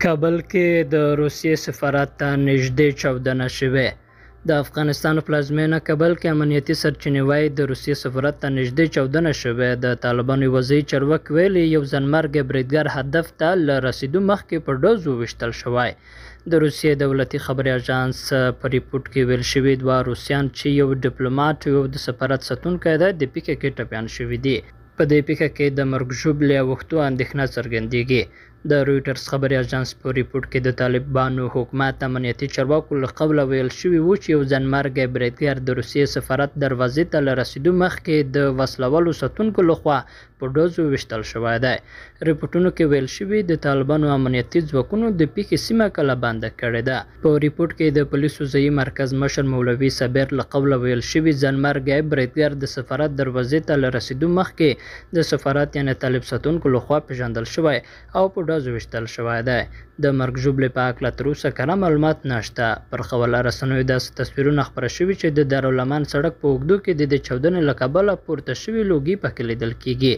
کابل کې د روسیې سفارت ته نږدې چاودنه شوې. د افغانستان پلازمینه کابل کې امنیتي سرچینې وایي د روسیې سفارت ته نږدې چاودنه شوې. د طالبانو وزیر چارواکي ویلي یو ځانمرګی بریدګر هدف ته له رسیدو مخکې په ډز وویشتل شوی. د روسیې دولتي خبري اژانس په ریپورت کې ویل شوي دوه روسیان چې یو ډیپلوماټ او د سفارت ساتونکی دی د پیښې کې ټپیان شوي دي. په دې پیښه کې د مرګ ژوبلې اوښتو اندېښنه څرګندېږي. د رویټرز خبري اژانس په ریپورت کې د طالبانو حکومت امنیتي چارواکو له قبله ویل شوي وو چې یو ځانمرګی بریدګر د روسیې سفارت دروازې ته له رسیدو مخکې د وسلوالو ساتونکو لخوا په ډز وویشتل شوی دی. ریپورټونو کې ویل شوي د طالبانو امنیتي ځواکونو د پیښې سیمه کله بنده کړې ده. په ریپورت کې د پولیسو ځایي مرکز مشر مولوي صابر له قبله ویل شوي ځانمرګی بریدګر د سفارت دروازې ته له رسیدو مخکې د سفارت یعنې طالب ساتونکو لخوا پیژندل شوی او په ډز ویشتل شوی دی. د مرګ ژوبلې په هکله تر اوسه کره معلومات نشته. پر خبرله رسنیو داسې تصویرونه خپاره شوي چې د دارالمان سړک په اوږدو کې د چاودنې له کبله پورته شوي لوګي پکې لیدل کېږي.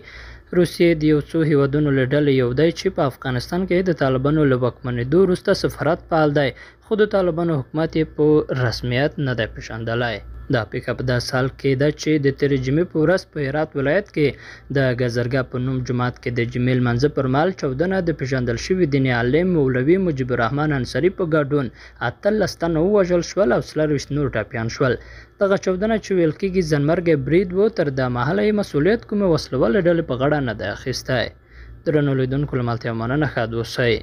روسیې د یو څو هیوادونو له ډلې یو دی چې په افغانستان کې د طالبانو له واکمنېدو وروسته سفارت فعال دی، خو د طالبانو حکومت یې په رسمیت نه دی پېژندلی. دا پیښه په داسې حال کې ده چې د تېرې جمعې په ورځ په هرات ولایت کې د ګزرګاه په نوم جومات کې د جمعې لمانځه پر مهال چاودنه د پېژندل شوي دیني عالم مولوي مجيب الرحمن انصاري په ګډون 18 تنه ووژل شول او 24 نور ټپیان شول. دغه چاودنه چې ویل کېږي ځانمرګی برید و، تر دا مهاله یې مسؤلیت کومې وسلوالې ډلې په غاړه نه دی اخیستی. درنو لیدونکو له ملتیا مننه، ښاد اوسئ.